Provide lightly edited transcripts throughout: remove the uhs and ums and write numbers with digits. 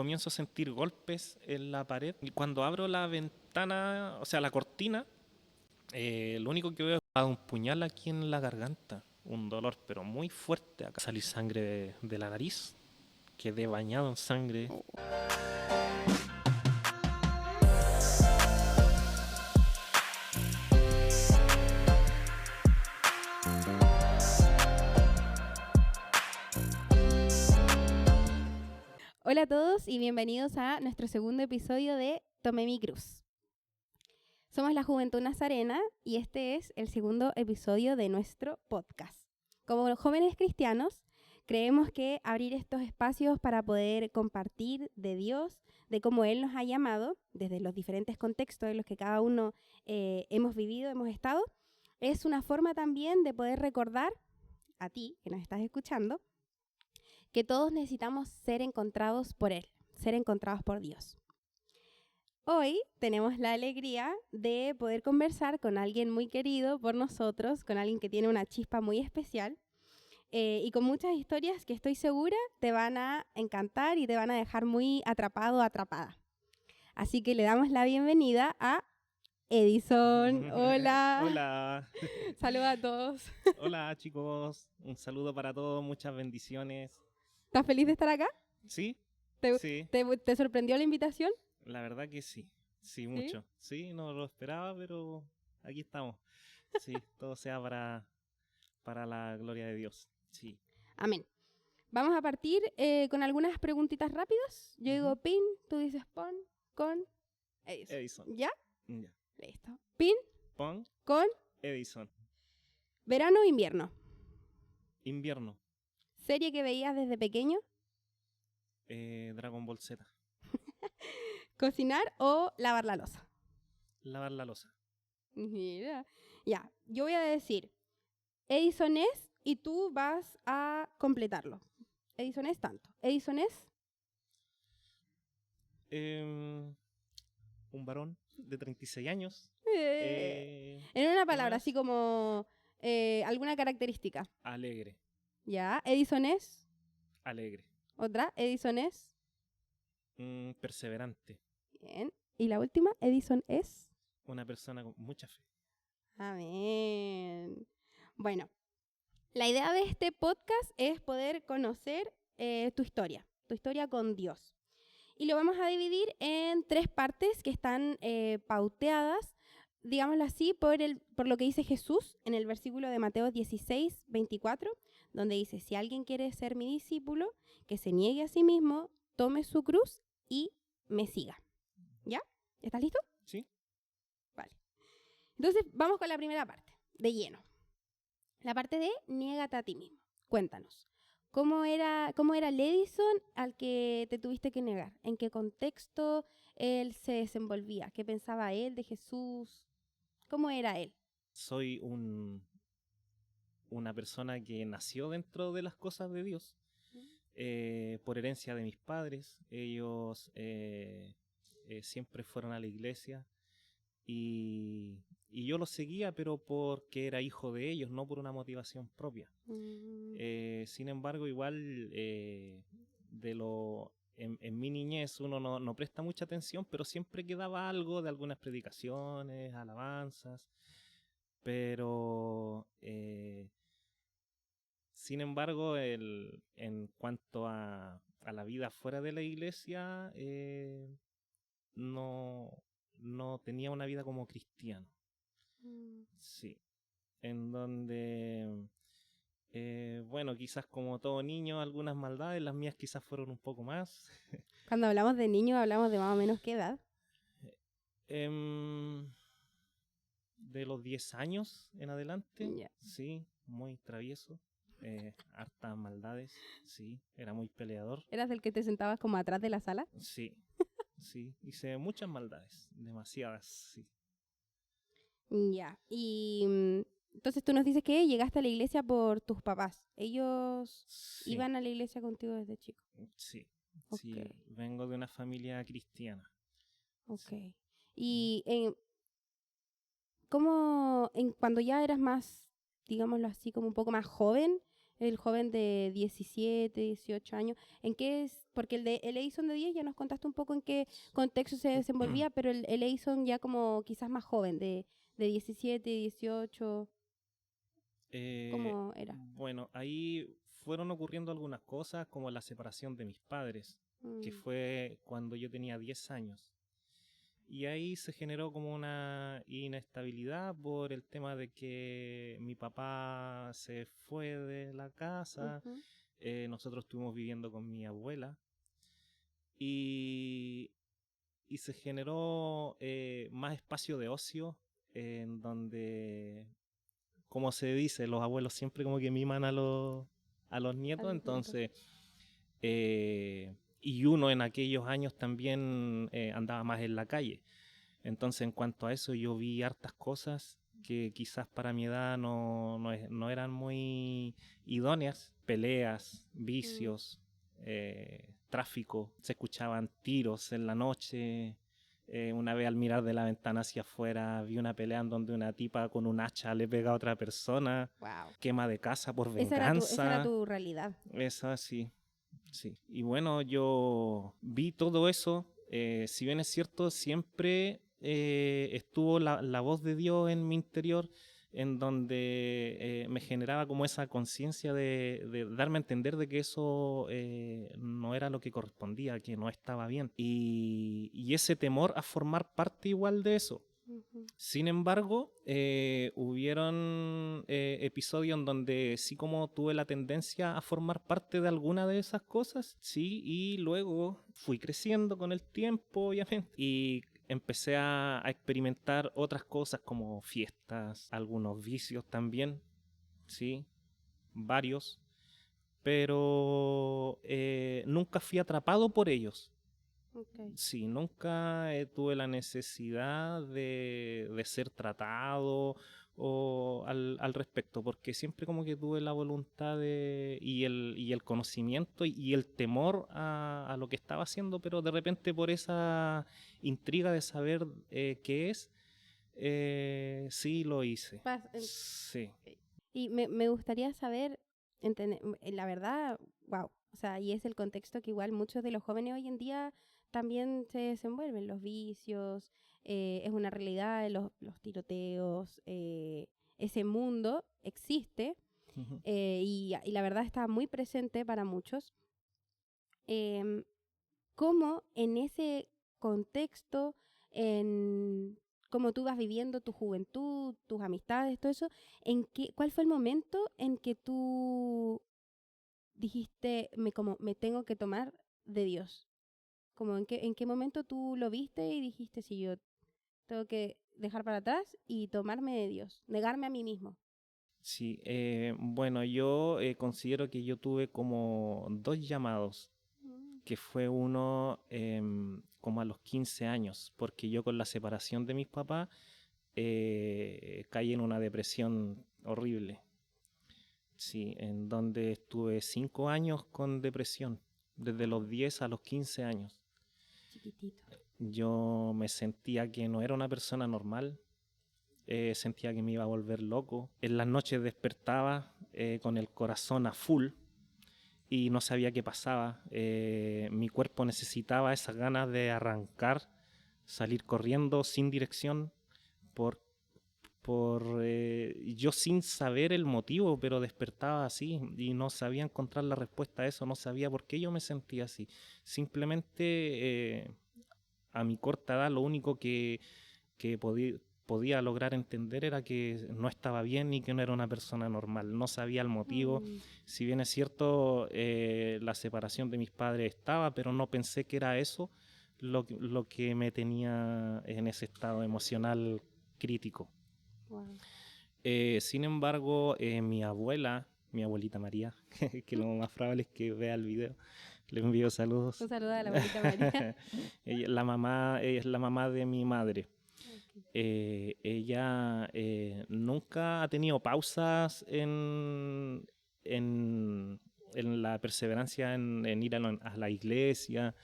Comienzo a sentir golpes en la pared y cuando abro la ventana, o sea, la cortina, lo único que veo es un puñal aquí en la garganta, un dolor pero muy fuerte, acá salir sangre de la nariz, quedé bañado en sangre. Hola a todos y bienvenidos a nuestro segundo episodio de Tomé mi cruz. Somos la Juventud Nazarena y este es el segundo episodio de nuestro podcast. Como jóvenes cristianos, creemos que abrir estos espacios para poder compartir de Dios, de cómo Él nos ha llamado, desde los diferentes contextos en los que cada uno hemos vivido, hemos estado, es una forma también de poder recordar a ti, que nos estás escuchando, que todos necesitamos ser encontrados por Él, ser encontrados por Dios. Hoy tenemos la alegría de poder conversar con alguien muy querido por nosotros, con alguien que tiene una chispa muy especial y con muchas historias que estoy segura te van a encantar y te van a dejar muy atrapado o atrapada. Así que le damos la bienvenida a Edison. Hola. Hola. Saludos a todos. Hola chicos, un saludo para todos, muchas bendiciones. ¿Estás feliz de estar acá? ¿Sí? Sí. ¿Te sorprendió la invitación? La verdad que sí, mucho. Sí, no lo esperaba, pero aquí estamos. Sí, todo sea para la gloria de Dios. Sí. Amén. Vamos a partir con algunas preguntitas rápidas. Yo digo pin, tú dices pon, con Edison. ¿Ya? Ya. Listo. Pin, Pon, con Edison. Verano o invierno. Invierno. Serie que veías desde pequeño. Dragon Ball Z. Cocinar o lavar la loza. Lavar la loza. Mira. Ya, yo voy a decir Edison es y tú vas a completarlo. Edison es tanto. Edison es Un varón de 36 años. en una palabra, así como alguna característica. Alegre. Ya, Edison es Alegre. otra. Edison es Perseverante. bien. Y la última, Edison es Una persona con mucha fe. amén. Bueno, la idea de este podcast es poder conocer tu historia con Dios. Y lo vamos a dividir en 3 partes que están pauteadas, digámoslo así, por lo que dice Jesús en el versículo de Mateo 16, 24, donde dice, si alguien quiere ser mi discípulo, que se niegue a sí mismo, tome su cruz y me siga. ¿Ya? ¿Estás listo? Sí. Vale. Entonces, vamos con la primera parte, de lleno. La parte de niégate a ti mismo. Cuéntanos. ¿Cómo era el Edison al que te tuviste que negar? ¿En qué contexto él se desenvolvía? ¿Qué pensaba él de Jesús? ¿Cómo era él? Soy una persona que nació dentro de las cosas de Dios. Por herencia de mis padres. Ellos siempre fueron a la iglesia. Y yo los seguía, pero porque era hijo de ellos, no por una motivación propia. Sin embargo, igual en mi niñez uno no presta mucha atención, pero siempre quedaba algo de algunas predicaciones, alabanzas. Pero sin embargo, en cuanto a la vida fuera de la iglesia, no tenía una vida como cristiano. Sí. En donde, bueno, quizás como todo niño, algunas maldades, las mías quizás fueron un poco más. Cuando hablamos de niños, hablamos de más o menos qué edad. De los 10 años en adelante. Yeah. Sí, muy travieso. Hartas maldades, sí, era muy peleador. ¿Eras el que te sentabas como atrás de la sala? Sí, sí, hice muchas maldades, demasiadas, sí. Ya, y entonces tú nos dices que llegaste a la iglesia por tus papás. ¿Ellos Sí. iban a la iglesia contigo desde chico? Sí, Okay. sí, vengo de una familia cristiana. Ok. Sí. Y cuando ya eras más, digámoslo así, como un poco más joven, el joven de 17, 18 años, ¿en qué es? Porque el de Eleison de 10 ya nos contaste un poco en qué contexto se desenvolvía, pero el Eleison ya como quizás más joven, de 17, 18, ¿cómo era? Bueno, ahí fueron ocurriendo algunas cosas como la separación de mis padres, que fue cuando yo tenía 10 años. Y ahí se generó como una inestabilidad por el tema de que mi papá se fue de la casa, Ujú. nosotros estuvimos viviendo con mi abuela y, y se generó más espacio de ocio en donde, como se dice, los abuelos siempre como que miman a los A nietos, los nietos. entonces... y uno en aquellos años también andaba más en la calle. Entonces, en cuanto a eso, yo vi hartas cosas que quizás para mi edad no eran muy idóneas. Peleas, vicios, tráfico, se escuchaban tiros en la noche. Una vez al mirar de la ventana hacia afuera vi una pelea en donde una tipa con un hacha le pega a otra persona, Wow. quema de casa por Esa era venganza. tu realidad. Esa sí, sí. Y bueno, yo vi todo eso. Si bien es cierto, siempre estuvo la voz de Dios en mi interior, en donde me generaba como esa conciencia de darme a entender de que eso no era lo que correspondía, que no estaba bien. Y ese temor a formar parte igual de eso. Ujú. Sin embargo, hubieron episodios en donde sí como tuve la tendencia a formar parte de alguna de esas cosas, sí, y luego fui creciendo con el tiempo, obviamente, y empecé a experimentar otras cosas como fiestas, algunos vicios también, sí, varios, pero nunca fui atrapado por ellos. Okay. Sí, nunca tuve la necesidad de ser tratado o al respecto, porque siempre como que tuve la voluntad y el conocimiento y el temor a lo que estaba haciendo, pero de repente por esa intriga de saber qué es, sí lo hice. Sí. Y me gustaría saber, la verdad, wow, o sea, y es el contexto que igual muchos de los jóvenes hoy en día también se desenvuelven, los vicios, es una realidad, los tiroteos, ese mundo existe Ujú. y la verdad está muy presente para muchos. Em, ¿Cómo en ese contexto, en cómo tú vas viviendo tu juventud, tus amistades, todo eso, cuál fue el momento en que tú dijiste, como me tengo que tomar de Dios? Como en qué momento tú lo viste y dijiste, sí, yo tengo que dejar para atrás y tomarme de Dios, negarme a mí mismo. Sí, bueno, yo considero que yo tuve como dos llamados, Mm. que fue uno como a los 15 años, porque yo con la separación de mis papás caí en una depresión horrible, sí, en donde estuve 5 años con depresión, desde los 10 a los 15 años. Chiquitito. Yo me sentía que no era una persona normal, sentía que me iba a volver loco. En las noches despertaba con el corazón a full y no sabía qué pasaba. Mi cuerpo necesitaba esas ganas de arrancar, salir corriendo sin dirección, por, yo sin saber el motivo, pero despertaba así y no sabía encontrar la respuesta a eso, no sabía por qué yo me sentía así. Simplemente a mi corta edad lo único que podía lograr entender era que no estaba bien y que no era una persona normal. No sabía el motivo. Mm. Si bien es cierto, la separación de mis padres estaba, pero no pensé que era eso lo que me tenía en ese estado emocional crítico. Wow. Sin embargo, mi abuelita María, que lo más probable es que vea el video, le envío saludos. Un saludo a la abuelita María. Ella es la mamá de mi madre. Ok. Ella nunca ha tenido pausas en la perseverancia en ir a la iglesia.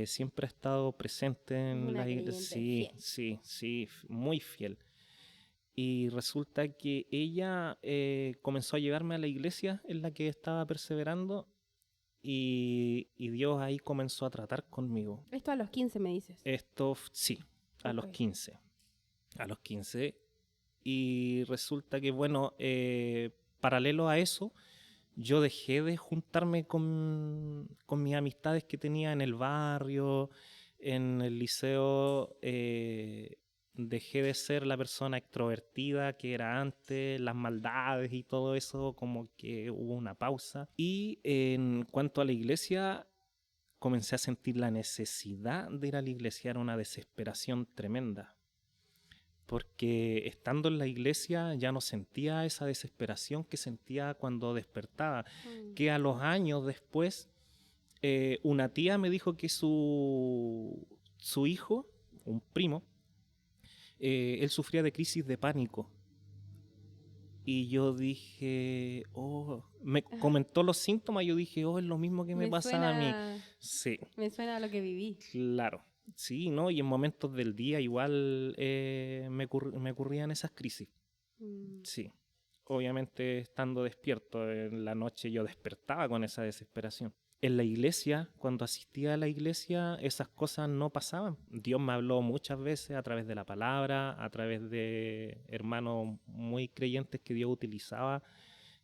Siempre ha estado presente Es en una la iglesia. creyente Sí, fiel. sí, sí, muy fiel. Y resulta que ella comenzó a llevarme a la iglesia en la que estaba perseverando y Dios ahí comenzó a tratar conmigo. Esto a los 15 me dices. Esto sí, a los 15. A los 15. Y resulta que, bueno, paralelo a eso, yo dejé de juntarme con mis amistades que tenía en el barrio, en el liceo. Dejé de ser la persona extrovertida que era antes, las maldades y todo eso, como que hubo una pausa. Y en cuanto a la iglesia, comencé a sentir la necesidad de ir a la iglesia, era una desesperación tremenda. Porque estando en la iglesia ya no sentía esa desesperación que sentía cuando despertaba. Que a los años después, una tía me dijo que su hijo, un primo, él sufría de crisis de pánico. Y yo dije, me comentó los síntomas y yo dije, es lo mismo que me pasa a mí. Sí. Me suena a lo que viví. Claro. Sí, ¿no? Y en momentos del día igual me ocurrían esas crisis. Sí. Obviamente estando despierto en la noche yo despertaba con esa desesperación. En la iglesia, cuando asistía a la iglesia, esas cosas no pasaban. Dios me habló muchas veces a través de la palabra, a través de hermanos muy creyentes que Dios utilizaba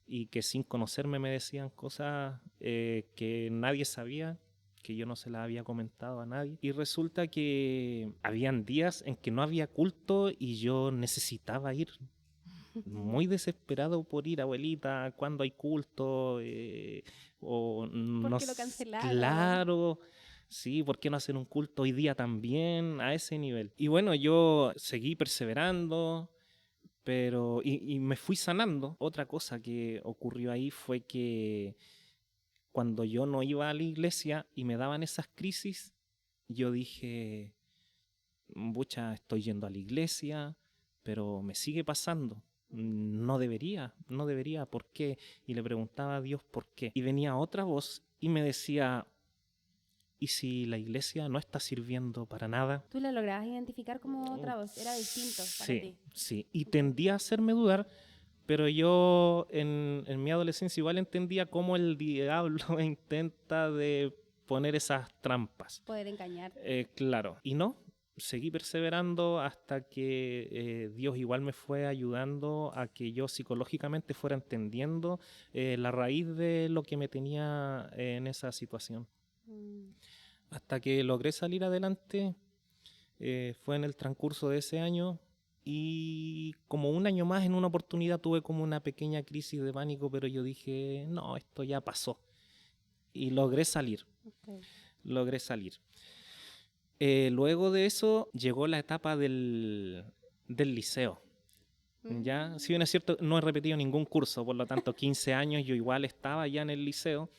y que sin conocerme me decían cosas que nadie sabía, que yo no se las había comentado a nadie. Y resulta que habían días en que no había culto y yo necesitaba ir. Muy desesperado por ir, abuelita, ¿cuándo hay culto? ¿Por qué lo cancelaron? Claro, sí, ¿por qué no hacer un culto hoy día también? A ese nivel. Y bueno, yo seguí perseverando, pero y me fui sanando. Otra cosa que ocurrió ahí fue que cuando yo no iba a la iglesia y me daban esas crisis, yo dije, bucha, estoy yendo a la iglesia, pero me sigue pasando. No debería, ¿por qué? Y le preguntaba a Dios por qué. Y venía otra voz y me decía, ¿y si la iglesia no está sirviendo para nada? ¿Tú la lograbas identificar como otra voz? Era distinto para ti. Sí, y tendía a hacerme dudar, pero yo en mi adolescencia igual entendía cómo el diablo intenta de poner esas trampas. Poder engañar. Claro, y no. Seguí perseverando hasta que Dios igual me fue ayudando a que yo psicológicamente fuera entendiendo la raíz de lo que me tenía en esa situación. Hasta que logré salir adelante, fue en el transcurso de ese año y como un año más en una oportunidad tuve como una pequeña crisis de pánico, pero yo dije, no, esto ya pasó. Y logré salir. Logré salir. Luego de eso llegó la etapa del liceo. ¿Ya? Si bien es cierto, no he repetido ningún curso, por lo tanto 15 años yo igual estaba ya en el liceo,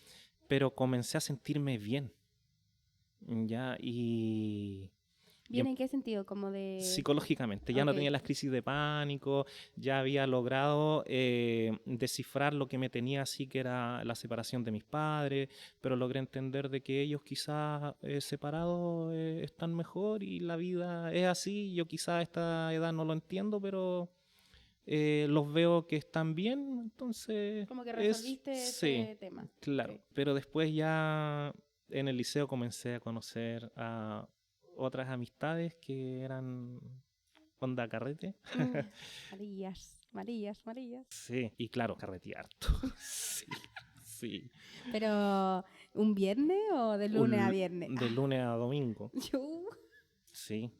pero comencé a sentirme bien. ¿Ya? ¿Bien en qué sentido? Como de... Psicológicamente, ya no tenía las crisis de pánico, ya había logrado descifrar lo que me tenía así, que era la separación de mis padres, pero logré entender de que ellos quizás separados están mejor y la vida es así. Yo quizás a esta edad no lo entiendo, pero los veo que están bien, entonces... Como que resolviste ese tema. Claro, pero después ya en el liceo comencé a conocer a otras amistades que eran onda carrete. Marillas. Sí, y claro, carretear. Sí. ¿Pero un viernes o de lunes a viernes? De lunes a domingo. Sí.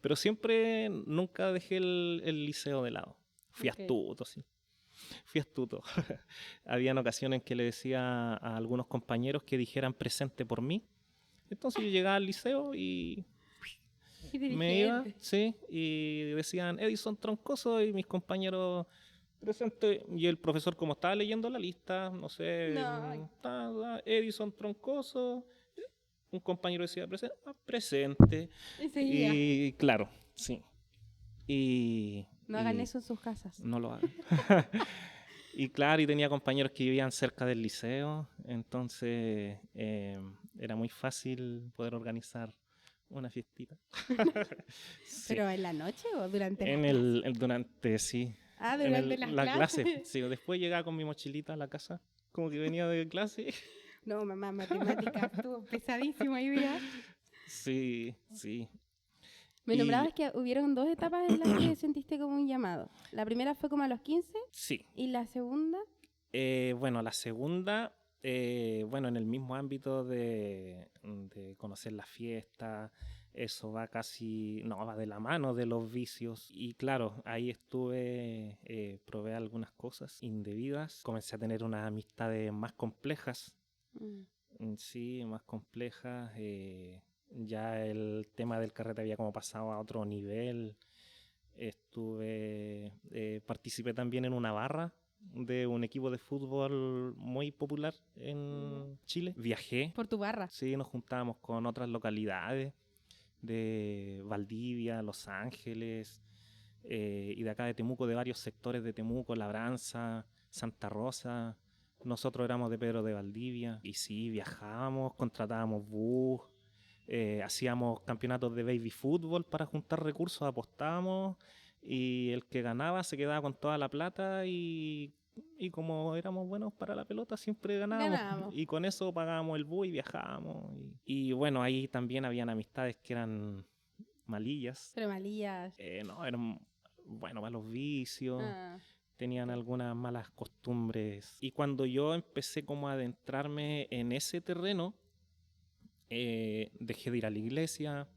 Pero siempre, nunca dejé el liceo de lado. Fui astuto, sí. Fui astuto. Habían ocasiones que le decía a algunos compañeros que dijeran presente por mí. Entonces yo llegaba al liceo y me iba, sí, y decían Edison Troncoso y mis compañeros presente. Y el profesor, como estaba leyendo la lista, no sé, Edison Troncoso, un compañero decía presente. Y claro, sí. No hagan eso en sus casas. No lo hagan. Y claro, y tenía compañeros que vivían cerca del liceo, entonces era muy fácil poder organizar una fiestita. Sí. ¿Pero en la noche o durante En las clases? durante, sí. Ah, En durante las la clase. clases. Sí, después llegaba con mi mochilita a la casa, como que venía de clase. No, mamá, matemáticas, estuvo pesadísimo hoy día. Sí, sí. Me Y nombrabas que hubieron 2 etapas en las que sentiste como un llamado. La primera fue como a los 15 sí, y la segunda... bueno, la segunda, bueno, en el mismo ámbito de conocer la fiesta, eso va casi, no, va de la mano de los vicios. Y claro, ahí estuve, probé algunas cosas indebidas, comencé a tener unas amistades más complejas, Mm. sí, más complejas. Ya el tema del carrete había como pasado a otro nivel. Participé también en una barra de un equipo de fútbol muy popular en Chile. Viajé, Por tu barra. sí, nos juntábamos con otras localidades de Valdivia, Los Ángeles, y de acá de Temuco, de varios sectores de Temuco, Labranza, Santa Rosa. Nosotros éramos de Pedro de Valdivia y sí, viajábamos, contratábamos bus, hacíamos campeonatos de baby fútbol para juntar recursos, apostábamos y el que ganaba se quedaba con toda la plata y como éramos buenos para la pelota siempre ganábamos Ganábamos. y con eso pagábamos el bus y viajábamos y bueno, ahí también habían amistades que eran malillas, Pero malillas. no, eran bueno para los vicios, Ah, tenían algunas malas costumbres y cuando yo empecé como a adentrarme en ese terreno, dejé de ir a la iglesia.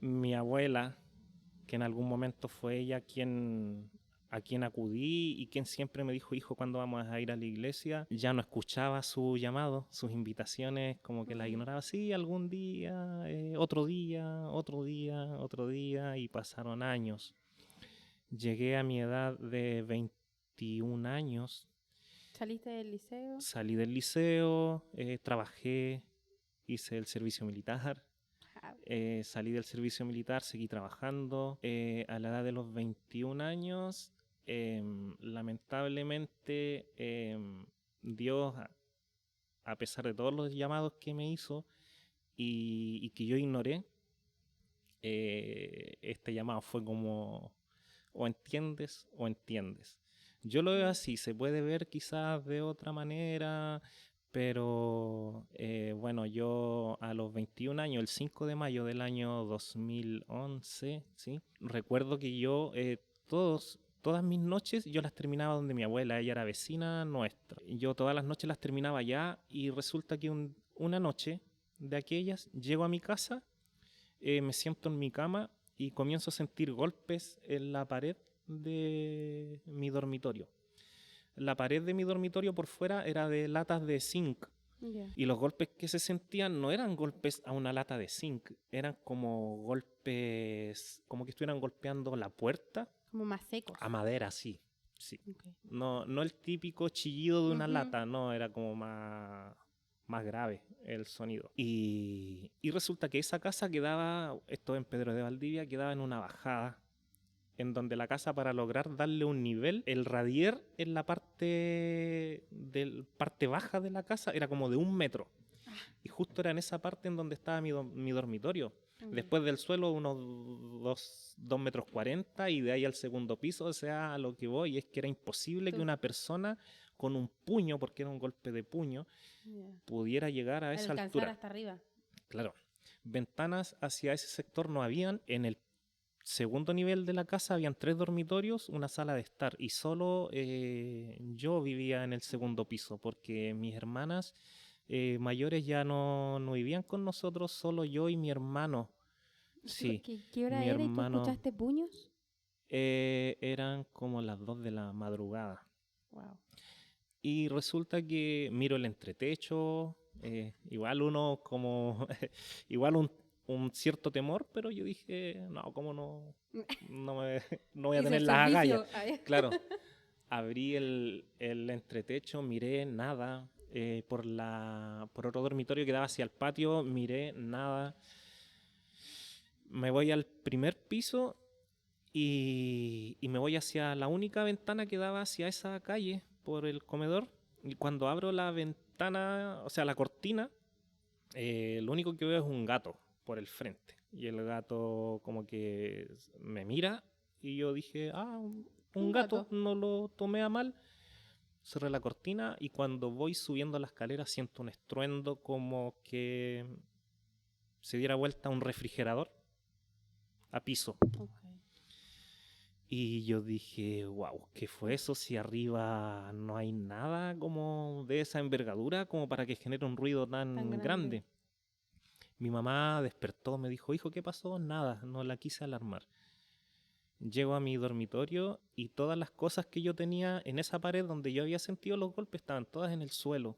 Mi abuela, que en algún momento fue ella a quien acudí y quien siempre me dijo, hijo, ¿cuándo vamos a ir a la iglesia? Ya no escuchaba su llamado, sus invitaciones, como que las ignoraba. Sí, algún día, otro día, otro día, otro día, y pasaron años. Llegué a mi edad de 21 años, ¿saliste del liceo? salí del liceo, trabajé, hice el servicio militar. Ah, Salí del servicio militar, seguí trabajando. A la edad de los 21 años, lamentablemente, Dios, a pesar de todos los llamados que me hizo y que yo ignoré, este llamado fue como o entiendes o entiendes. Yo lo veo así, se puede ver quizás de otra manera, pero bueno, yo a los 21 años, el 5 de mayo del año 2011, ¿sí? Recuerdo que yo todas mis noches yo las terminaba donde mi abuela, ella era vecina nuestra. Yo todas las noches las terminaba allá y resulta que una noche de aquellas llego a mi casa, me siento en mi cama y comienzo a sentir golpes en la pared de mi dormitorio. La pared de mi dormitorio por fuera era de latas de zinc ya. y los golpes que se sentían no eran golpes a una lata de zinc, eran como golpes, como que estuvieran golpeando la puerta Como más secos. a madera, sí. Sí. Okay. No, no el típico chillido de una Ujú. lata, no, era como más grave el sonido. Y resulta que esa casa quedaba, esto en Pedro de Valdivia, quedaba en una bajada, en donde la casa, para lograr darle un nivel, el radier en la parte baja de la casa era como de 1 metro. Y justo era en esa parte en donde estaba mi dormitorio. Después del suelo unos 2,40 m y de ahí al segundo piso. O sea, a lo que voy es que era imposible que una persona con un puño, porque era un golpe de puño, pudiera llegar a esa alcanzar altura. hasta arriba. Claro. Ventanas hacia ese sector no habían. En el segundo nivel de la casa habían 3 dormitorios, una sala de estar, y solo yo vivía en el segundo piso porque mis hermanas mayores ya no vivían con nosotros, solo yo y mi hermano. Sí, ¿Qué hora mi era y tú hermano, escuchaste puños? eran como las 2 de la madrugada. Wow. Y resulta que miro el entretecho, igual uno como, igual un cierto temor, pero yo dije, no, ¿cómo no voy a Hizo tener el las servicio. agallas? Claro, abrí el entretecho, miré nada, por otro dormitorio que daba hacia el patio, miré nada. Me voy al primer piso y me voy hacia la única ventana que daba hacia esa calle por el comedor. Y cuando abro la ventana, o sea, la cortina, lo único que veo es un gato por el frente. Y el gato como que me mira y yo dije, un gato, no lo tomé a mal. Cerré la cortina y cuando voy subiendo la escalera siento un estruendo como que se diera vuelta un refrigerador a piso. Okay. Y yo dije, wow, ¿qué fue eso? Si arriba no hay nada como de esa envergadura como para que genere un ruido tan grande. Mi mamá despertó, me dijo, hijo, ¿qué pasó? Nada, no la quise alarmar. Llego a mi dormitorio y todas las cosas que yo tenía en esa pared donde yo había sentido los golpes estaban todas en el suelo.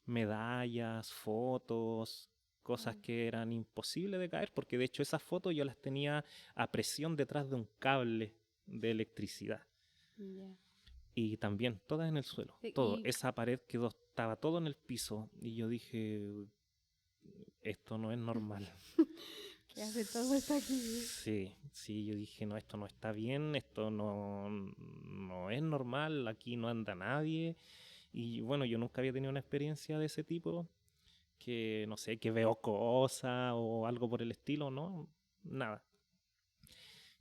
Medallas, fotos, cosas que eran imposibles de caer, porque de hecho esas fotos yo las tenía a presión detrás de un cable de electricidad. Yeah. Y también todas en el suelo, Sí, todo. Esa pared estaba todo en el piso y yo dije, esto no es normal. ¿Qué hace todo esto aquí? Sí, yo dije, no, esto no está bien, esto no es normal, aquí no anda nadie. Y bueno, yo nunca había tenido una experiencia de ese tipo, que no sé, que veo cosas o algo por el estilo, ¿no? Nada.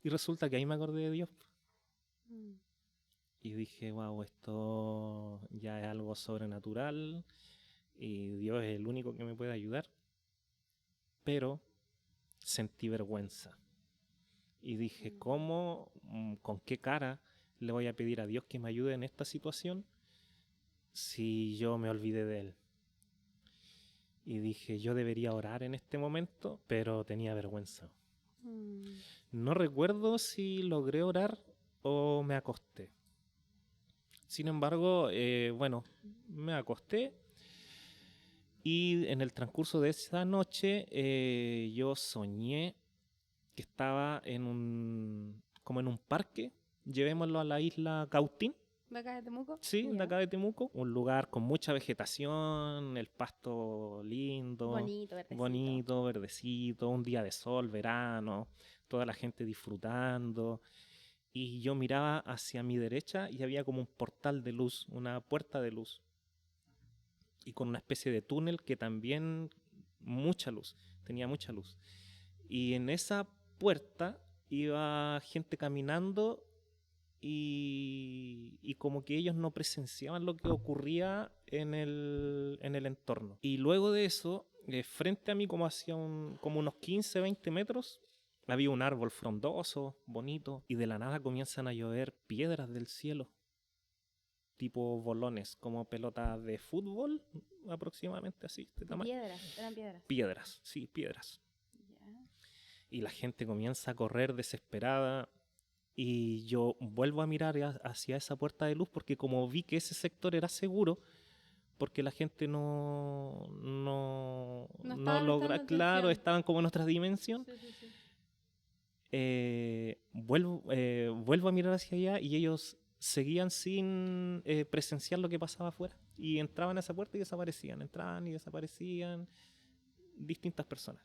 Y resulta que ahí me acordé de Dios. Y dije, wow, esto ya es algo sobrenatural y Dios es el único que me puede ayudar. Pero sentí vergüenza. Y dije, ¿cómo, con qué cara le voy a pedir a Dios que me ayude en esta situación si yo me olvidé de Él? Y dije, yo debería orar en este momento, pero tenía vergüenza. No recuerdo si logré orar o me acosté. Sin embargo, bueno, me acosté y en el transcurso de esa noche yo soñé que estaba como en un parque, llevémoslo a la isla Cautín. ¿De acá de Temuco? Sí, de acá de Temuco. Un lugar con mucha vegetación, el pasto lindo, bonito, verdecito, un día de sol, verano, toda la gente disfrutando. Y yo miraba hacia mi derecha y había como un portal de luz, una puerta de luz. Y con una especie de túnel que también tenía mucha luz. Y en esa puerta iba gente caminando y como que ellos no presenciaban lo que ocurría en el entorno. Y luego de eso, frente a mí como hacia como unos 15, 20 metros, había un árbol frondoso, bonito, y de la nada comienzan a llover piedras del cielo, tipo bolones, como pelotas de fútbol, aproximadamente así, de tamaño. ¿Piedras? ¿Eran piedras? Piedras, sí, piedras. Y la gente comienza a correr desesperada y yo vuelvo a mirar hacia esa puerta de luz porque como vi que ese sector era seguro, porque la gente no logra, claro, estaban como en otra dimensión, vuelvo a mirar hacia allá y ellos seguían sin presenciar lo que pasaba afuera y entraban a esa puerta y desaparecían, entraban y desaparecían distintas personas.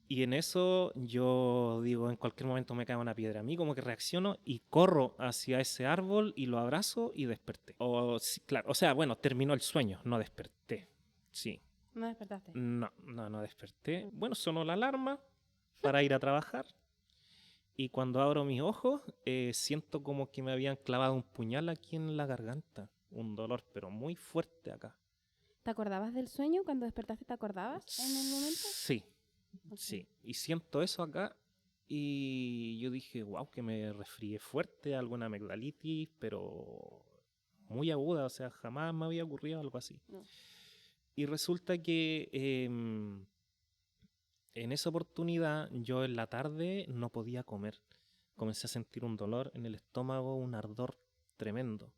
Y en eso yo digo, en cualquier momento me cae una piedra. A mí como que reacciono y corro hacia ese árbol y lo abrazo y desperté. Sí, claro, o sea, bueno, terminó el sueño, no desperté. Sí. ¿No despertaste? No desperté. Bueno, sonó la alarma para ir a trabajar. Y cuando abro mis ojos, siento como que me habían clavado un puñal aquí en la garganta. Un dolor, pero muy fuerte acá. ¿Te acordabas del sueño? Cuando despertaste, ¿te acordabas en el momento? Sí. Okay. Sí, y siento eso acá y yo dije, wow, que me resfrié fuerte, alguna amigdalitis, pero muy aguda, o sea, jamás me había ocurrido algo así. No. Y resulta que en esa oportunidad yo en la tarde no podía comer. Comencé a sentir un dolor en el estómago, un ardor tremendo,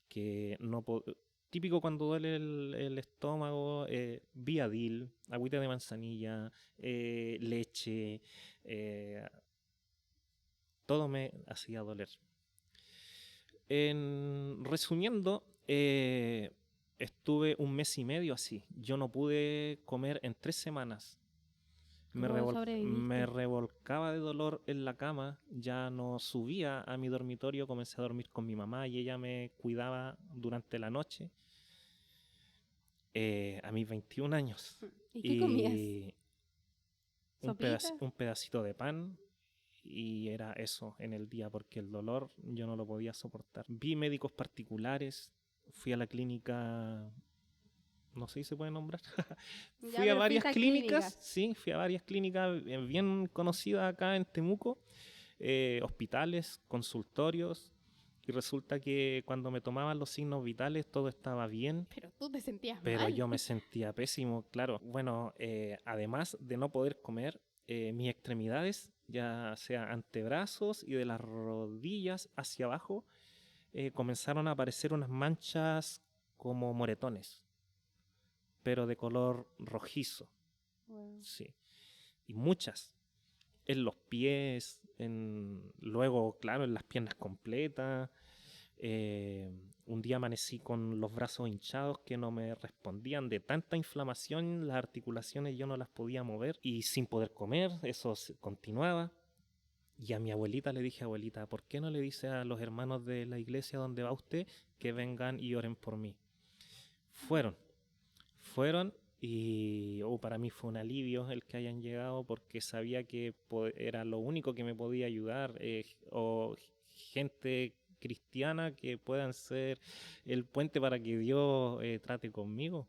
que no podía... Típico cuando duele el estómago, Viadil, agüita de manzanilla, leche, todo me hacía doler. Resumiendo, estuve 1 mes y medio así. Yo no pude comer en 3 semanas. Me revolcaba de dolor en la cama, ya no subía a mi dormitorio, comencé a dormir con mi mamá y ella me cuidaba durante la noche. A mis 21 años. ¿Y qué comías? ¿Sopita? Un pedacito de pan y era eso en el día porque el dolor yo no lo podía soportar. Vi médicos particulares, fui a la clínica, no sé si se puede nombrar. Ya, Fui a pero varias fuiste a clínicas, clínicas. sí, fui a varias clínicas bien conocidas acá en Temuco, hospitales, consultorios, y resulta que cuando me tomaban los signos vitales todo estaba bien, Pero tú te sentías pero mal. yo me sentía pésimo, claro. Bueno, además de no poder comer, mis extremidades, ya sea antebrazos y de las rodillas hacia abajo, comenzaron a aparecer unas manchas como moretones, pero de color rojizo, Wow. sí, y muchas. En los pies, luego, claro, en las piernas completas. Un día amanecí con los brazos hinchados que no me respondían de tanta inflamación, las articulaciones yo no las podía mover y sin poder comer, eso continuaba. Y a mi abuelita le dije, abuelita, ¿por qué no le dice a los hermanos de la iglesia donde va usted que vengan y oren por mí? Fueron, fueron y para mí fue un alivio el que hayan llegado porque sabía que era lo único que me podía ayudar, o gente cristiana que puedan ser el puente para que Dios trate conmigo.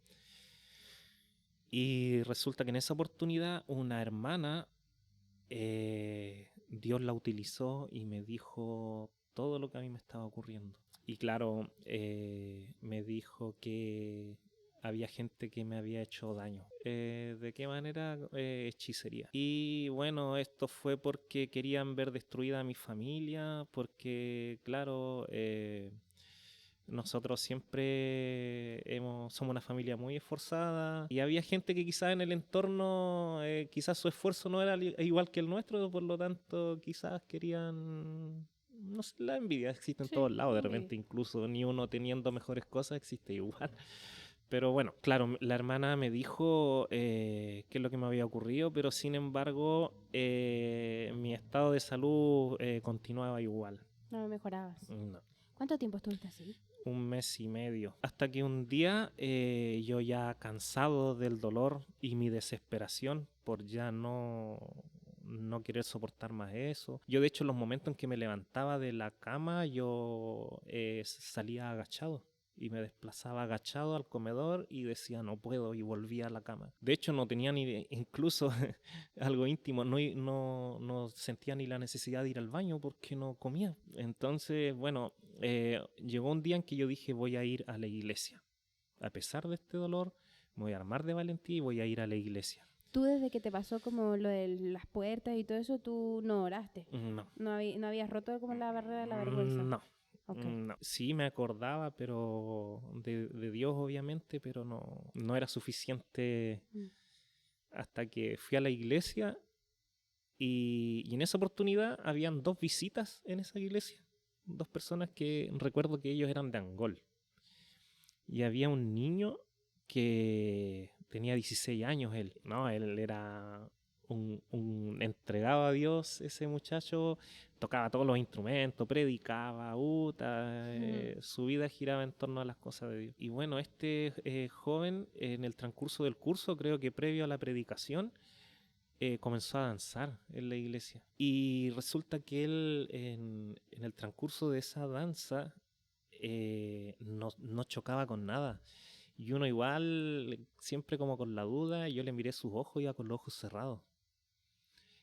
Y resulta que en esa oportunidad una hermana, Dios la utilizó y me dijo todo lo que a mí me estaba ocurriendo. Y claro, me dijo que había gente que me había hecho daño. ¿De qué manera? Hechicería. Y bueno, esto fue porque querían ver destruida a mi familia, porque claro, nosotros siempre somos una familia muy esforzada y había gente que quizás en el entorno, quizás su esfuerzo no era igual que el nuestro, por lo tanto quizás querían, no sé, la envidia existe en Sí, todos lados, de envidia. repente incluso ni uno teniendo mejores cosas existe igual. Pero bueno, claro, la hermana me dijo qué es lo que me había ocurrido, pero sin embargo mi estado de salud continuaba igual. No me mejorabas. No. ¿Cuánto tiempo estuviste así? Un mes y medio. Hasta que un día yo ya cansado del dolor y mi desesperación por ya no querer soportar más eso. Yo de hecho en los momentos en que me levantaba de la cama yo salía agachado. Y me desplazaba agachado al comedor y decía no puedo y volvía a la cama. De hecho no tenía ni, incluso algo íntimo, no sentía ni la necesidad de ir al baño porque no comía. Entonces, bueno, llegó un día en que yo dije voy a ir a la iglesia. A pesar de este dolor, me voy a armar de valentía y voy a ir a la iglesia. Tú desde que te pasó como lo de las puertas y todo eso, tú no oraste. No. No habías roto como la barrera de la vergüenza. No. Ok. No. Sí me acordaba, pero de Dios obviamente, pero no era suficiente Mm. hasta que fui a la iglesia y en esa oportunidad habían dos visitas en esa iglesia. Dos personas que recuerdo que ellos eran de Angol. Y había un niño que tenía 16 años él, ¿no? Él era un entregado a Dios, ese muchacho, tocaba todos los instrumentos, predicaba, su vida giraba en torno a las cosas de Dios. Y bueno, este joven en el transcurso del curso, creo que previo a la predicación, comenzó a danzar en la iglesia. Y resulta que él en el transcurso de esa danza no chocaba con nada. Y uno igual, siempre como con la duda, yo le miré sus ojos y iba con los ojos cerrados.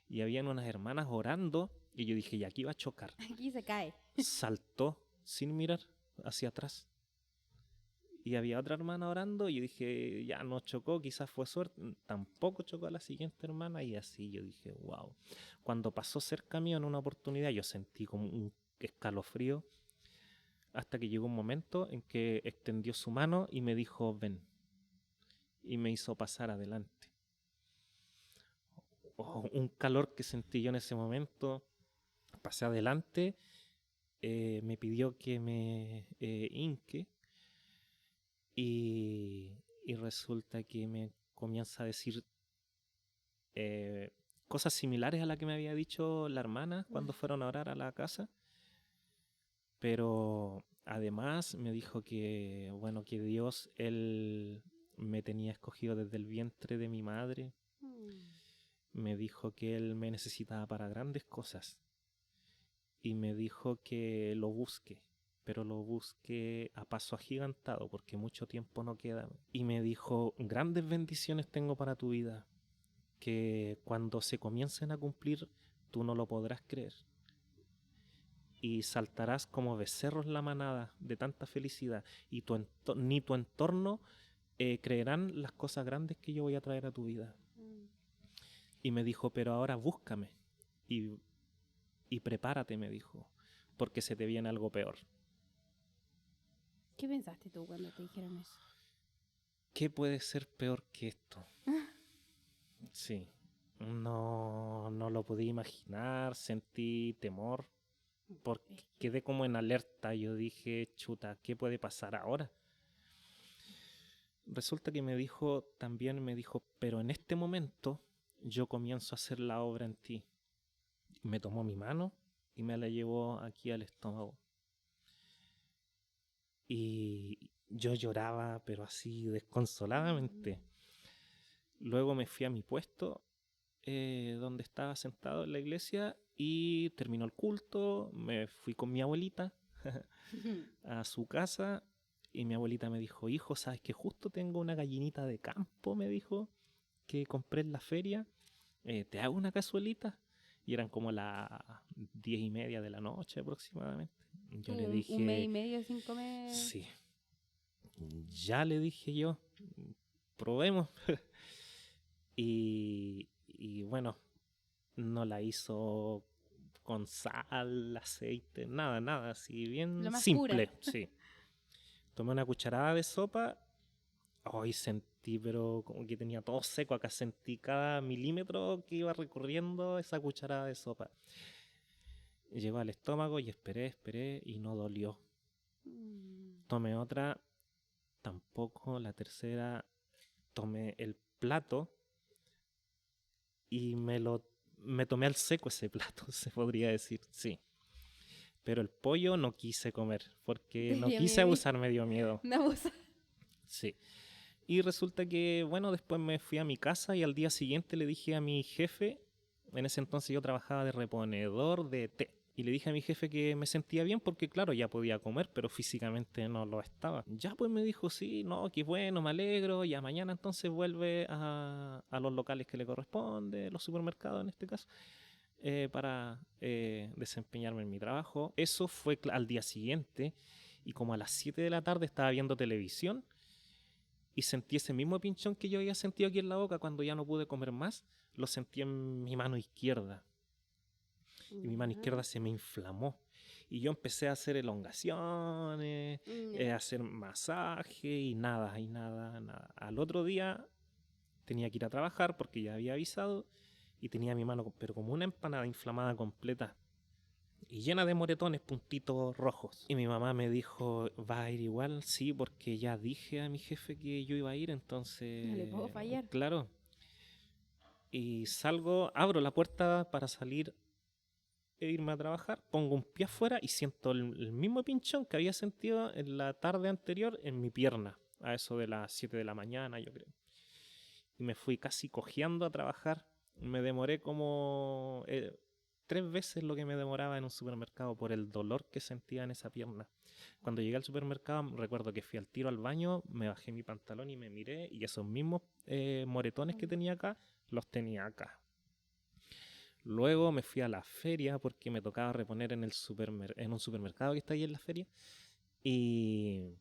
Y habían unas hermanas orando y yo dije, y aquí va a chocar. Aquí se cae. Saltó sin mirar hacia atrás. Y había otra hermana orando y yo dije, ya no chocó, quizás fue suerte. Tampoco chocó a la siguiente hermana y así yo dije, wow. Cuando pasó cerca mío en una oportunidad yo sentí como un escalofrío hasta que llegó un momento en que extendió su mano y me dijo, ven. Y me hizo pasar adelante. Un calor que sentí yo en ese momento. Pasé adelante, me pidió que me hinque y resulta que me comienza a decir cosas similares a las que me había dicho la hermana cuando fueron a orar a la casa, pero además me dijo que, bueno, que Dios, él me tenía escogido desde el vientre de mi madre. Me dijo que Él me necesitaba para grandes cosas. Y me dijo que lo busque, pero lo busque a paso agigantado, porque mucho tiempo no queda. Y me dijo, grandes bendiciones tengo para tu vida, que cuando se comiencen a cumplir, tú no lo podrás creer. Y saltarás como becerros en la manada de tanta felicidad, y ni tu entorno creerán las cosas grandes que yo voy a traer a tu vida. Y me dijo, pero ahora búscame y prepárate, me dijo, porque se te viene algo peor. ¿Qué pensaste tú cuando te dijeron eso? ¿Qué puede ser peor que esto? Sí, no lo podía imaginar, sentí temor, porque quedé como en alerta. Yo dije, chuta, ¿qué puede pasar ahora? Resulta que me dijo, pero en este momento yo comienzo a hacer la obra en ti. Me tomó mi mano y me la llevó aquí al estómago. Y yo lloraba, pero así desconsoladamente. Luego me fui a mi puesto, donde estaba sentado en la iglesia, y terminó el culto. Me fui con mi abuelita a su casa, y mi abuelita me dijo, hijo, ¿sabes que justo tengo una gallinita de campo? Me dijo, que compré en la feria. ¿Te hago una cazuelita? Y eran como las 10:30 de la noche aproximadamente. Yo le dije... ¿Un mes y medio sin comer? Sí. Ya le dije yo, probemos. y bueno, no la hizo con sal, aceite, nada, así bien Lo más simple. pura. Sí. Tomé una cucharada de sopa. Hoy sentí, pero como que tenía todo seco. Acá sentí cada milímetro que iba recorriendo esa cucharada de sopa. Llegó al estómago y esperé y no dolió. Tomé otra, tampoco. La tercera, tomé el plato y me tomé al seco ese plato, se podría decir, sí. Pero el pollo no quise comer, porque no quise abusar, me dio miedo. No abusar. Sí. Y resulta que, bueno, después me fui a mi casa y al día siguiente le dije a mi jefe, en ese entonces yo trabajaba de reponedor de té, y le dije a mi jefe que me sentía bien porque, claro, ya podía comer, pero físicamente no lo estaba. Ya pues me dijo, sí, no, qué bueno, me alegro, ya mañana entonces vuelve a los locales que le corresponde, los supermercados en este caso, para desempeñarme en mi trabajo. Eso fue al día siguiente, y como a las 7 de la tarde estaba viendo televisión, y sentí ese mismo pinchón que yo había sentido aquí en la boca cuando ya no pude comer más. Lo sentí en mi mano izquierda. Y mi mano izquierda se me inflamó. Y yo empecé a hacer elongaciones, a hacer masaje y nada. Al otro día tenía que ir a trabajar porque ya había avisado, y tenía mi mano, pero como una empanada inflamada completa y llena de moretones, puntitos rojos. Y mi mamá me dijo, ¿va a ir igual? Sí, porque ya dije a mi jefe que yo iba a ir, entonces... No le puedo fallar. Claro. Y salgo, abro la puerta para salir e irme a trabajar, pongo un pie afuera y siento el mismo pinchón que había sentido en la tarde anterior en mi pierna, a eso de las 7 de la mañana, yo creo. Y me fui casi cojeando a trabajar. Me demoré como... 3 veces lo que me demoraba en un supermercado por el dolor que sentía en esa pierna. Cuando llegué al supermercado, recuerdo que fui al tiro al baño, me bajé mi pantalón y me miré, y esos mismos moretones que tenía acá, los tenía acá. Luego me fui a la feria porque me tocaba reponer en un supermercado que está ahí en la feria. Y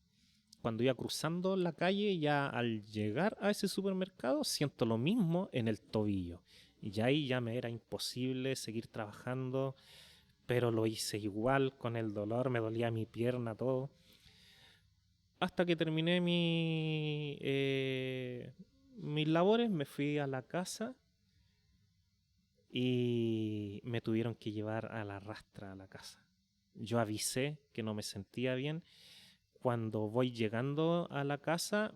cuando iba cruzando la calle, ya al llegar a ese supermercado, siento lo mismo en el tobillo. Y ya ahí ya me era imposible seguir trabajando, pero lo hice igual con el dolor, me dolía mi pierna, todo. Hasta que terminé mis labores, me fui a la casa y me tuvieron que llevar a la rastra a la casa. Yo avisé que no me sentía bien. Cuando voy llegando a la casa,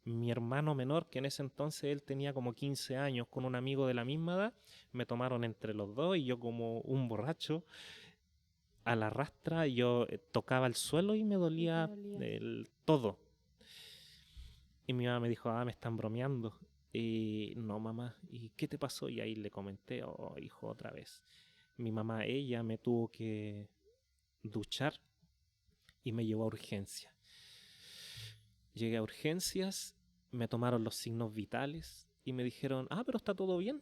mi hermano menor, que en ese entonces él tenía como 15 años, con un amigo de la misma edad, me tomaron entre los dos, y yo, como un borracho, a la rastra, yo tocaba el suelo y me dolía todo. Y mi mamá me dijo, me están bromeando. Y no, mamá, ¿y qué te pasó? Y ahí le comenté, oh, hijo, otra vez. Mi mamá, ella me tuvo que duchar y me llevó a urgencias. Llegué a urgencias, me tomaron los signos vitales y me dijeron, pero está todo bien.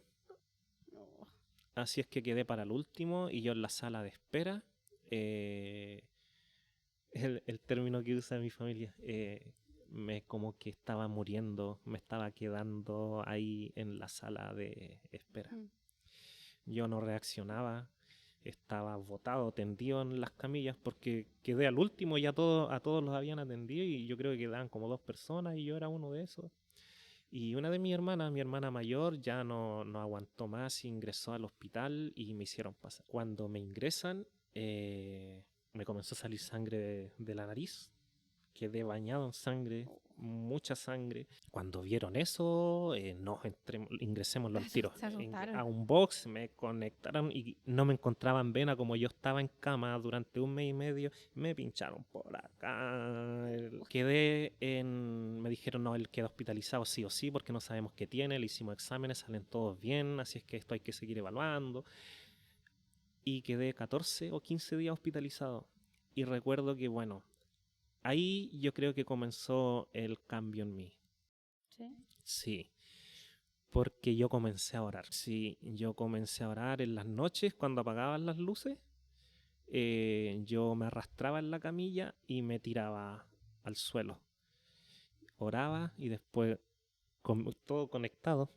No. Así es que quedé para el último y yo en la sala de espera. El término que usa mi familia, me como que estaba muriendo, me estaba quedando ahí en la sala de espera. Yo no reaccionaba, estaba botado, tendido en las camillas porque quedé al último y a todos los habían atendido y yo creo que quedaban como 2 personas y yo era uno de esos. Y una de mis hermanas, mi hermana mayor, ya no aguantó más, ingresó al hospital y me hicieron pasar. Cuando me ingresan, me comenzó a salir sangre de la nariz, quedé bañado en sangre, mucha sangre. Cuando vieron eso, ingresemos al tiro. Se asustaron. A un box, me conectaron y no me encontraban en vena. Como yo estaba en cama durante 1 mes y medio, me pincharon por acá. Me dijeron, no, él queda hospitalizado sí o sí, porque no sabemos qué tiene. Le hicimos exámenes, salen todos bien, así es que esto hay que seguir evaluando. Y quedé 14 o 15 días hospitalizado. Y recuerdo que, bueno, ahí yo creo que comenzó el cambio en mí. ¿Sí? Sí, porque yo comencé a orar. Sí, yo comencé a orar en las noches cuando apagaban las luces. Yo me arrastraba en la camilla y me tiraba al suelo. Oraba y después, todo conectado,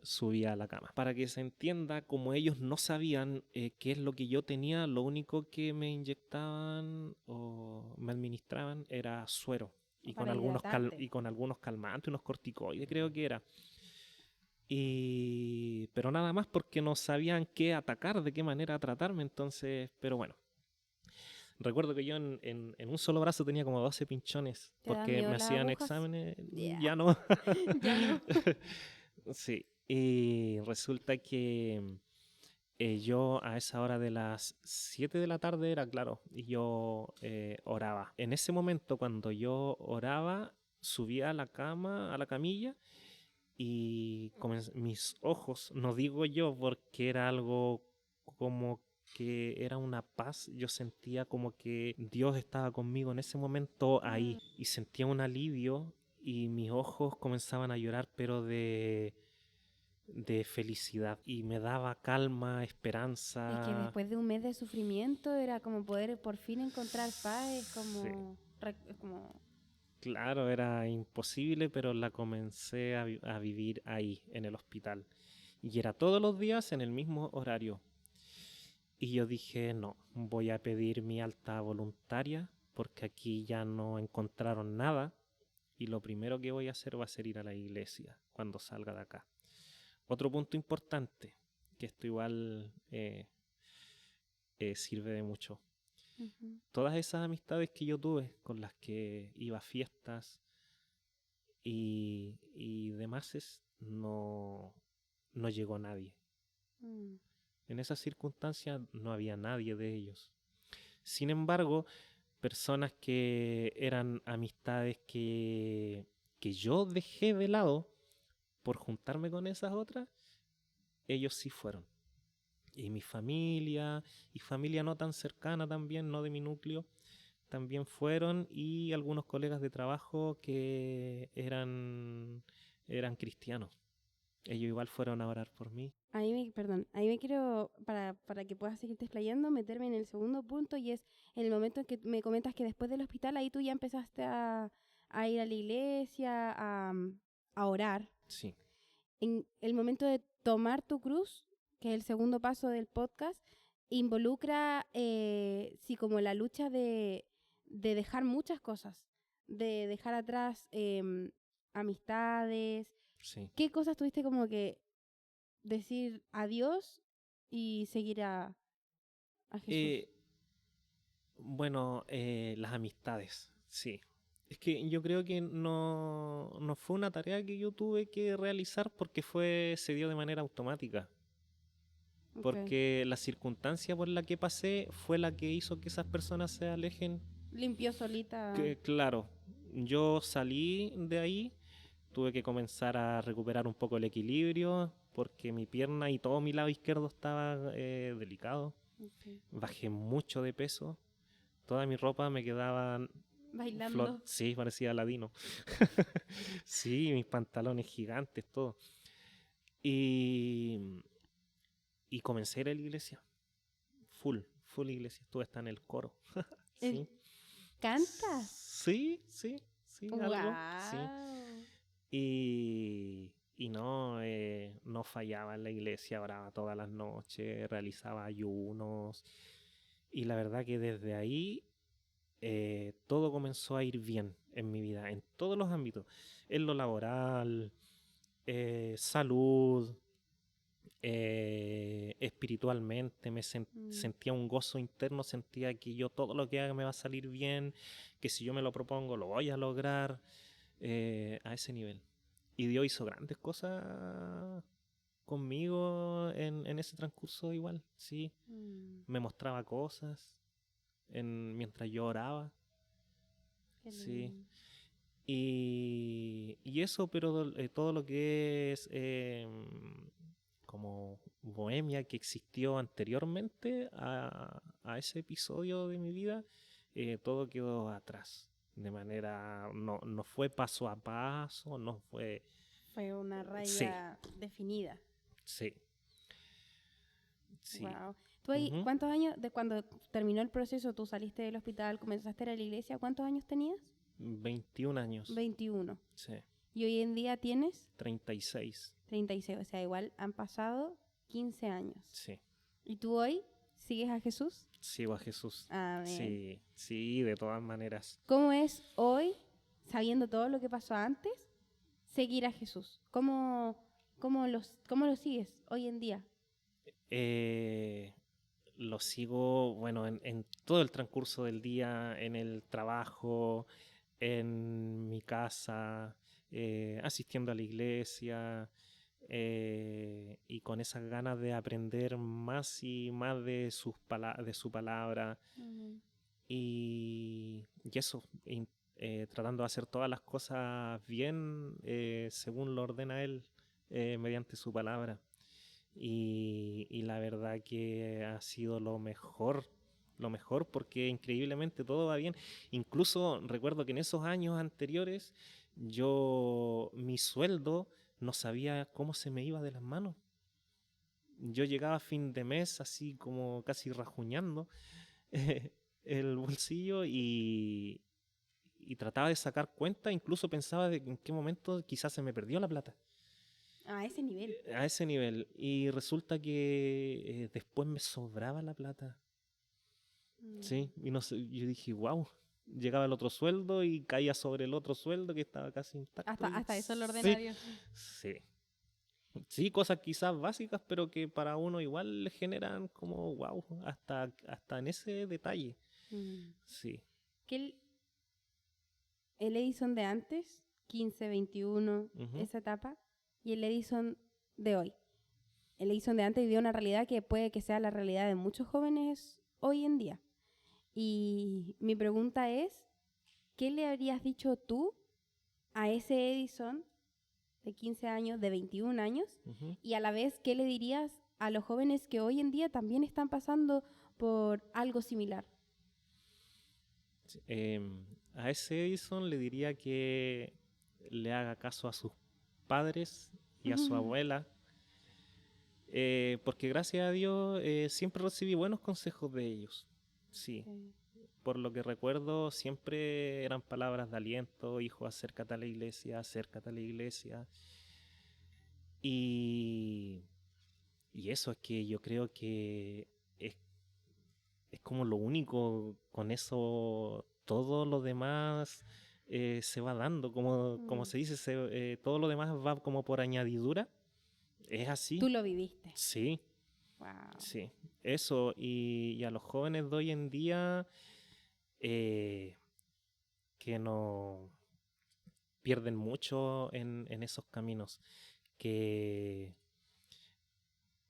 subía a la cama. Para que se entienda, como ellos no sabían qué es lo que yo tenía, lo único que me inyectaban o me administraban era suero. Y con algunos calmantes, unos corticoides creo que era. Pero nada más porque no sabían qué atacar, de qué manera tratarme, entonces, pero bueno. Recuerdo que yo en un solo brazo tenía como 12 pinchones porque me hacían exámenes. Yeah. Ya no. Ya no. Sí, y resulta que yo a esa hora de las 7 de la tarde era claro, y yo oraba. En ese momento, cuando yo oraba, subía a la cama, a la camilla, y mis ojos, no digo yo porque era algo como que era una paz, yo sentía como que Dios estaba conmigo en ese momento ahí, y sentía un alivio y mis ojos comenzaban a llorar, pero de felicidad, y me daba calma, esperanza. Es que después de 1 mes de sufrimiento era como poder por fin encontrar paz, es como... Claro, era imposible, pero la comencé a vivir ahí, en el hospital. Y era todos los días en el mismo horario. Y yo dije, no, voy a pedir mi alta voluntaria porque aquí ya no encontraron nada. Y lo primero que voy a hacer va a ser ir a la iglesia cuando salga de acá. Otro punto importante, que esto igual sirve de mucho. Todas esas amistades que yo tuve, con las que iba a fiestas y demás, no llegó nadie. En esas circunstancias no había nadie de ellos. Sin embargo, personas que eran amistades que yo dejé de lado por juntarme con esas otras, ellos sí fueron. Y mi familia, y familia no tan cercana también, no de mi núcleo, también fueron, y algunos colegas de trabajo que eran cristianos. Ellos igual fueron a orar por mí. Ahí me quiero, para que puedas seguirte explayando, meterme en el segundo punto, y es el momento en que me comentas que después del hospital ahí tú ya empezaste a ir a la iglesia, a orar. Sí. En el momento de tomar tu cruz, que es el segundo paso del podcast, involucra, sí, como la lucha de dejar muchas cosas, de dejar atrás amistades. Sí. ¿Qué cosas tuviste como que decir adiós y seguir a Jesús? Bueno, las amistades, sí. Es que yo creo que no fue una tarea que yo tuve que realizar porque se dio de manera automática. Okay. Porque la circunstancia por la que pasé fue la que hizo que esas personas se alejen. Limpió solita. Claro, yo salí de ahí, tuve que comenzar a recuperar un poco el equilibrio porque mi pierna y todo mi lado izquierdo estaba delicado. Okay. Bajé mucho de peso, toda mi ropa me quedaba Bailando. sí, parecía Aladino. Sí, mis pantalones gigantes, todo. Y, y comencé a ir a la iglesia, full iglesia, estuve hasta en el coro. El- Sí. ¿Cantas? Sí, sí, sí, algo, sí. ¡Wow! Y no, no fallaba en la iglesia, oraba todas las noches, realizaba ayunos. Y la verdad que desde ahí todo comenzó a ir bien en mi vida, en todos los ámbitos, en lo laboral, salud, espiritualmente, sentía un gozo interno, sentía que yo todo lo que haga me va a salir bien, que si yo me lo propongo lo voy a lograr, a ese nivel. Y Dios hizo grandes cosas conmigo en ese transcurso igual, sí. Mm, Me mostraba cosas mientras yo oraba, qué sí. lindo. Y eso, pero todo lo que es como bohemia que existió anteriormente a ese episodio de mi vida, todo quedó atrás. De manera, no fue paso a paso, no fue... Fue una Sí, raya definida. sí, sí. Wow. ¿Tú ahí, Ujú. cuántos años, de cuando terminó el proceso, tú saliste del hospital, comenzaste a ir a la iglesia, cuántos años tenías? 21 años, 21. sí, Y hoy en día tienes 36, 36, o sea, igual han pasado 15 años. sí. ¿Y tú hoy sigues a Jesús? Sigo a Jesús. Amén. Sí, sí, de todas maneras. ¿Cómo es hoy, sabiendo todo lo que pasó antes, seguir a Jesús? ¿Cómo lo sigues hoy en día? Eh, lo sigo, bueno, en todo el transcurso del día, en el trabajo, en mi casa, asistiendo a la iglesia, y con esas ganas de aprender más y más de de su palabra, y eso, tratando de hacer todas las cosas bien, según lo ordena Él, mediante su palabra. Y la verdad que ha sido lo mejor porque increíblemente todo va bien. Incluso recuerdo que en esos años anteriores mi sueldo no sabía cómo se me iba de las manos. Yo llegaba a fin de mes así como casi rajuñando el bolsillo y trataba de sacar cuenta, incluso pensaba de en qué momento quizás se me perdió la plata. A ese nivel. A ese nivel. Y resulta que después me sobraba la plata. Sí, y no sé, yo dije, wow. Llegaba el otro sueldo y caía sobre el otro sueldo que estaba casi intacto. Hasta eso lo ordena Sí, Dios. sí. Sí, cosas quizás básicas, pero que para uno igual le generan como wow, hasta en ese detalle. Mm. Sí. Que el Edison de antes, 15, 21, Ujú. esa etapa, y el Edison de hoy. El Edison de antes vivió una realidad que puede que sea la realidad de muchos jóvenes hoy en día. Y mi pregunta es, ¿qué le habrías dicho tú a ese Edison de 15 años, de 21 años? Ujú. Y a la vez, ¿qué le dirías a los jóvenes que hoy en día también están pasando por algo similar? Sí, a ese Edison le diría que le haga caso a sus padres y a su abuela, porque gracias a Dios siempre recibí buenos consejos de ellos. Sí, Sí. por lo que recuerdo siempre eran palabras de aliento: hijo, acércate a la iglesia, acércate a la iglesia. Y, y eso es que yo creo que es, es como lo único, con eso todo lo demás se va dando, como Mm. se dice, todo lo demás va como por añadidura. Es así, Tú lo viviste. sí, Wow. sí, eso. Y a los jóvenes de hoy en día eh, que no pierden mucho en esos caminos, que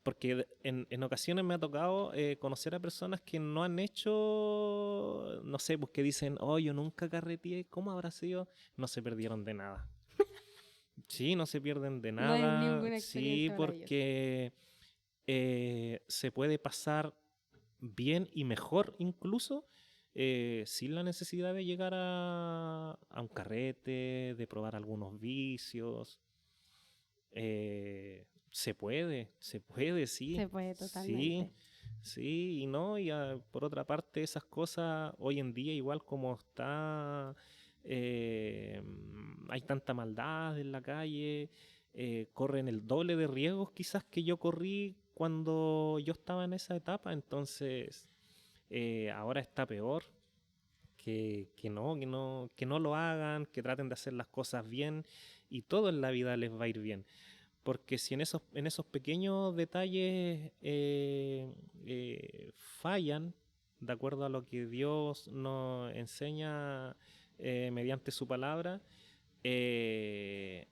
porque en ocasiones me ha tocado conocer a personas que no han hecho, no sé, pues que dicen, oh, yo nunca carreteé, ¿cómo habrá sido? No se perdieron de nada. Sí, no se pierden de No es nada. ninguna Sí, experiencia maravillosa. porque se puede pasar bien y mejor incluso sin la necesidad de llegar a un carrete, de probar algunos vicios. Se puede, sí. Se puede Sí, totalmente. sí, y no, y por otra parte esas cosas hoy en día igual como está, eh, hay tanta maldad en la calle, corren el doble de riesgos quizás que yo corrí cuando yo estaba en esa etapa, entonces ahora está peor. Que no lo hagan, que traten de hacer las cosas bien y todo en la vida les va a ir bien. Porque si en esos pequeños detalles fallan, de acuerdo a lo que Dios nos enseña mediante su palabra, eh,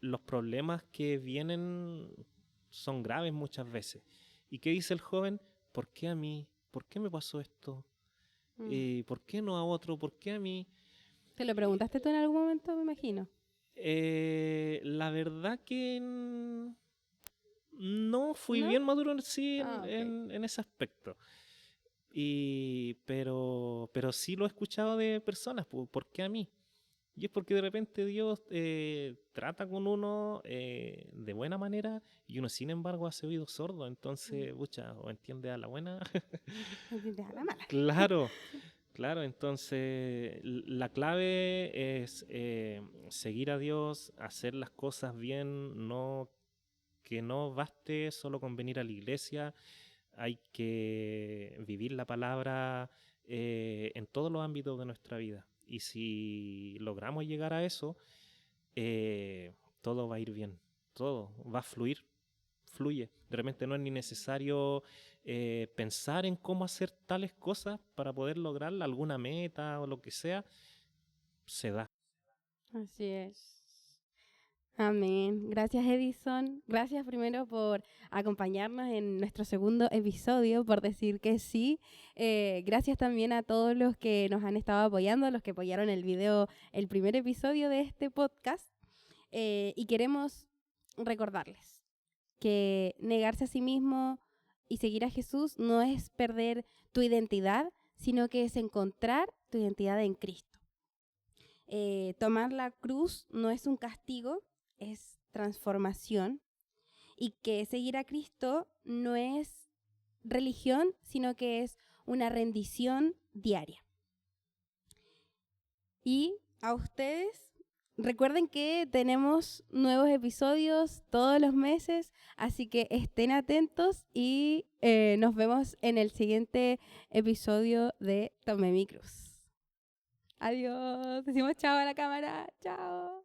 los problemas que vienen son graves muchas veces. ¿Y qué dice el joven? ¿Por qué a mí? ¿Por qué me pasó esto? ¿Por qué no a otro? ¿Por qué a mí? ¿Te lo preguntaste tú en algún momento, me imagino? La verdad que no fui ¿No? bien maduro sí Ah, ok. en ese aspecto. Pero sí lo he escuchado de personas, ¿por qué a mí? Y es porque de repente Dios trata con uno de buena manera y uno sin embargo hace oído sordo, entonces, pucha, o entiende a la buena. Entiendes a la mala. Claro, claro, entonces la clave es seguir a Dios, hacer las cosas bien, que no baste solo con venir a la iglesia, hay que vivir la palabra en todos los ámbitos de nuestra vida. Y si logramos llegar a eso, todo va a ir bien, todo va a fluir, fluye. De repente no es ni necesario pensar en cómo hacer tales cosas para poder lograr alguna meta o lo que sea, se da. Así es. Amén. Gracias, Edison. Gracias primero por acompañarnos en nuestro segundo episodio, por decir que sí. Gracias también a todos los que nos han estado apoyando, los que apoyaron el video, el primer episodio de este podcast. Y queremos recordarles que negarse a sí mismo y seguir a Jesús no es perder tu identidad, sino que es encontrar tu identidad en Cristo. Tomar la cruz no es un castigo, es transformación, y que seguir a Cristo no es religión, sino que es una rendición diaria. Y a ustedes, recuerden que tenemos nuevos episodios todos los meses, así que estén atentos y nos vemos en el siguiente episodio de Tomé mi cruz. Adiós, decimos chao a la cámara, chao.